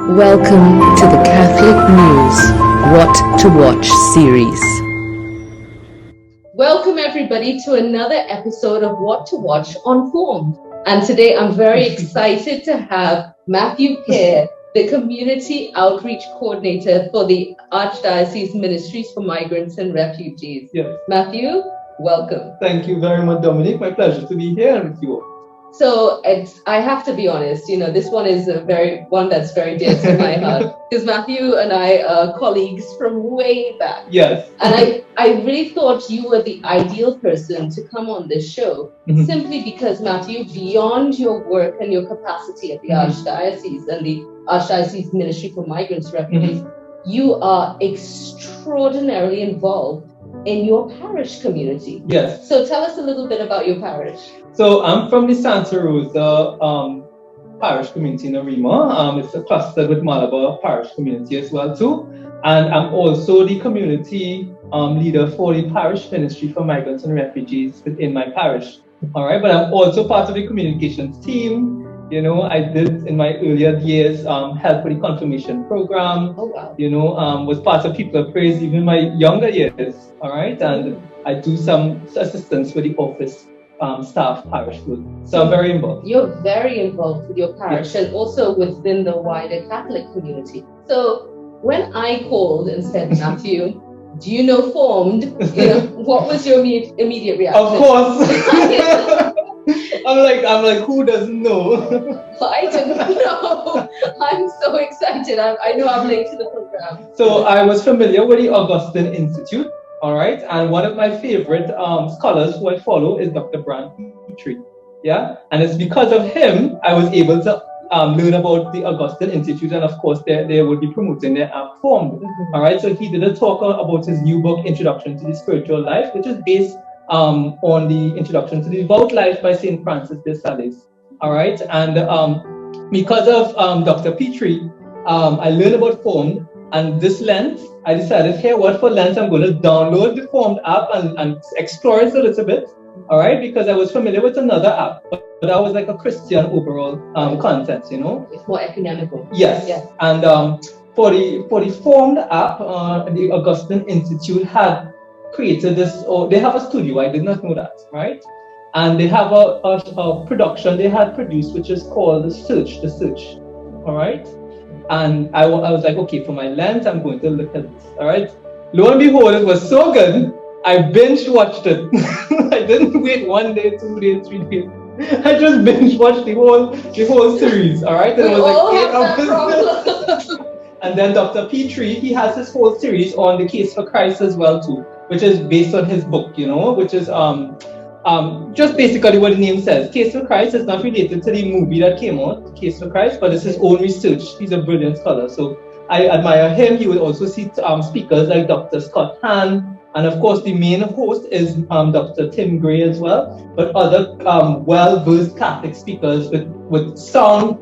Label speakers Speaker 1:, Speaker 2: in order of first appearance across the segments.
Speaker 1: Welcome to the Catholic News What to Watch series.
Speaker 2: Welcome everybody to another episode of What to Watch on Formed. And today I'm very excited to have Pierre, the Community Outreach Coordinator for the Archdiocese Ministries for Migrants and Refugees.
Speaker 3: Yes.
Speaker 2: Matthew, welcome.
Speaker 3: Thank you very much, Dominique. My pleasure to be here with you all.
Speaker 2: So I have to be honest, this one is one that's very dear to my heart, because Matthew and I are colleagues from way back.
Speaker 3: Yes.
Speaker 2: And I really thought you were the ideal person to come on this show, simply because, Matthew, beyond your work and your capacity at the Archdiocese and the Archdiocese Ministry for Migrants and Refugees, you are extraordinarily involved in your parish community.
Speaker 3: Yes.
Speaker 2: So tell us a little bit about your parish.
Speaker 3: So I'm from the Santa Rosa parish community in Arima. It's clustered with Malabar parish community as well too. And I'm also the community leader for the parish ministry for migrants and refugees within my parish. All right, but I'm also part of the communications team. I did in my earlier years help with the confirmation program.
Speaker 2: Oh, wow.
Speaker 3: Was part of People of Praise even in my younger years. All right, and I do some assistance with the office staff parish group. So I'm very involved.
Speaker 2: You're very involved with your parish, and also within the wider Catholic community. So when I called and said, Matthew, do you know Formed? What was your immediate reaction?
Speaker 3: Of course. I'm like, who doesn't know?
Speaker 2: I didn't know. I'm so excited. I know I'm late to the program.
Speaker 3: So I was familiar with the Augustine Institute, all right? And one of my favorite scholars who I follow is Dr. Pierre. Yeah? And it's because of him I was able to learn about the Augustine Institute, and of course they would be promoting their app Formed. All right? So he did a talk about his new book, Introduction to the Spiritual Life, which is based on the Introduction to the Devout Life by St. Francis de Sales. All right, and because of Dr. Petrie, I learned about Formed, and this Lent, I decided, for Lent, I'm going to download the Formed app and explore it a little bit. All right, because I was familiar with another app, but that was like a Christian overall content,
Speaker 2: It's more economical.
Speaker 3: Yes, and for the Formed app, the Augustine Institute had created this, or they have a studio, I did not know that, right? And they have a production they had produced, which is called The Search, all right? And I was like, okay, for my Lent, I'm going to look at this, all right? Lo and behold, it was so good, I binge watched it. I didn't wait 1 day, 2 days, 3 days. I just binge watched the whole series, all right? And
Speaker 2: we
Speaker 3: it was
Speaker 2: all
Speaker 3: like 8
Speaker 2: have that problem.
Speaker 3: And then Dr. Petrie, he has his whole series on the Case for Christ as well too, which is based on his book, which is just basically what the name says. Case for Christ is not related to the movie that came out, Case for Christ, but it's his own research. He's a brilliant scholar, so I admire him. You will also see speakers like Dr. Scott Hahn, and of course the main host is Dr. Tim Gray as well, but other well-versed Catholic speakers with sound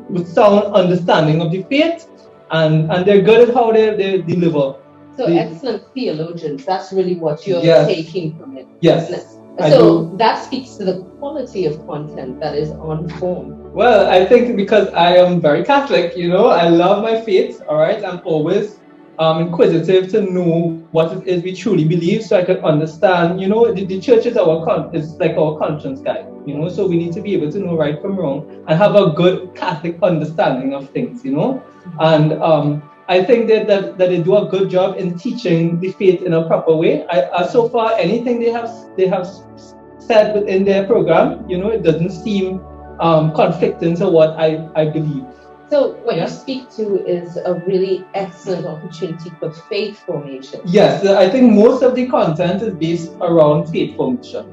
Speaker 3: understanding of the faith, and they're good at how they deliver.
Speaker 2: So excellent theologians, that's really what you're taking from it.
Speaker 3: Yes.
Speaker 2: So that speaks to the quality of content that is on Formed.
Speaker 3: Well, I think because I am very Catholic, I love my faith, all right? I'm always inquisitive to know what it is we truly believe, so I can understand, the church is like our conscience guide, so we need to be able to know right from wrong and have a good Catholic understanding of things, and I think that they do a good job in teaching the faith in a proper way. So far, anything they have said within their program, it doesn't seem conflicting to what I believe.
Speaker 2: So what you speak to is a really excellent opportunity for faith formation.
Speaker 3: Yes, I think most of the content is based around faith formation.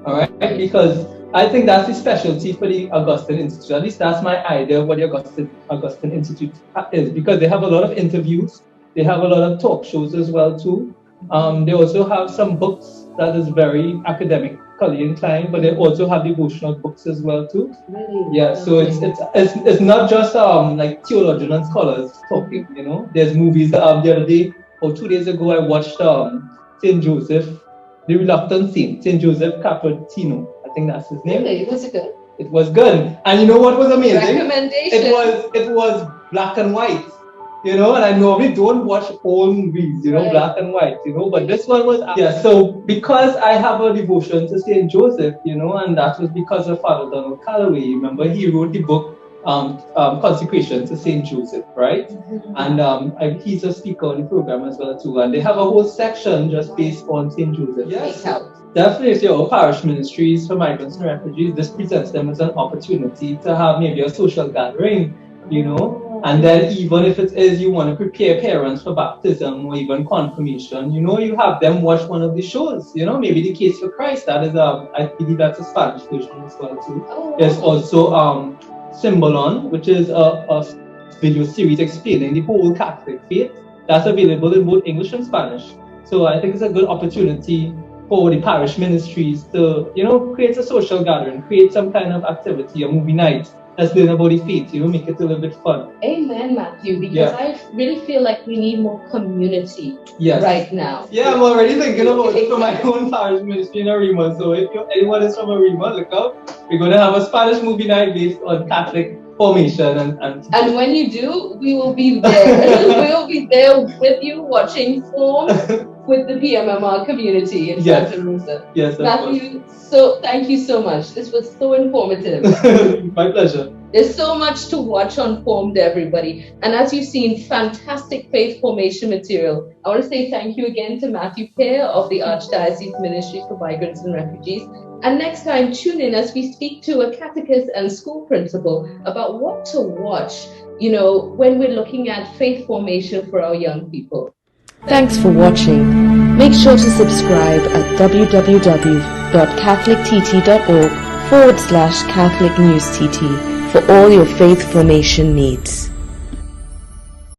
Speaker 3: All right, because I think that's the specialty for the Augustine Institute. At least that's my idea of what the Augustine Institute is, because they have a lot of interviews, they have a lot of talk shows as well too. They also have some books that is very academically inclined, but they also have devotional books as well too.
Speaker 2: Really?
Speaker 3: Yeah, so it's not just like theologians and scholars talking. There's movies. The other day or 2 days ago, I watched Saint Joseph, the Reluctant Saint, Saint Joseph Capuchino. I think that's his name.
Speaker 2: Really? Was it good?
Speaker 3: It was good. And you know what was amazing?
Speaker 2: Recommendation.
Speaker 3: It was black and white. you know, and I normally don't watch old movies, you know,
Speaker 2: Right.
Speaker 3: black and white, you know, but this one was, yeah, so because I have a devotion to St. Joseph, you know, and that was because of Father Donald Calloway. Remember, he wrote the book, Consecration to St. Joseph, right? And he's a speaker on the program as well too, and they have a whole section just based on St. Joseph. Yes, definitely. If your parish ministries for migrants and refugees, this presents them as an opportunity to have maybe a social gathering, you know, and then even if it is you want to prepare parents for baptism or even confirmation, you know, you have them watch one of the shows, you know, maybe the Case for Christ. That is I believe that's a Spanish version as well too. There's also Symbolon, which is a video series explaining the whole Catholic faith. That's available in both English and Spanish. So I think it's a good opportunity for the parish ministries to, you know, create a social gathering, create some kind of activity, a movie night that's learn about the faith, you know, make it a little bit fun.
Speaker 2: Amen, Matthew, because I really feel like we need more community right now.
Speaker 3: Yeah, I'm already thinking about it for my own parish ministry in Arima. So if anyone is from Arima, look out. We're going to have a Spanish movie night based on Catholic formation
Speaker 2: and when you do, we will be there. We will be there with you watching Form with the PMMR community in Santa Rosa.
Speaker 3: Yes,
Speaker 2: Matthew, so thank you so much. This was so informative.
Speaker 3: My pleasure.
Speaker 2: There's so much to watch on Formed, everybody. And as you've seen, fantastic faith formation material. I want to say thank you again to Matthew Pierre of the Archdiocese Ministry for Migrants and Refugees. And next time, tune in as we speak to a catechist and school principal about what to watch, you know, when we're looking at faith formation for our young people.
Speaker 1: Thanks for watching. Make sure to subscribe at www.catholictt.org/Catholic News TT for all your faith formation needs.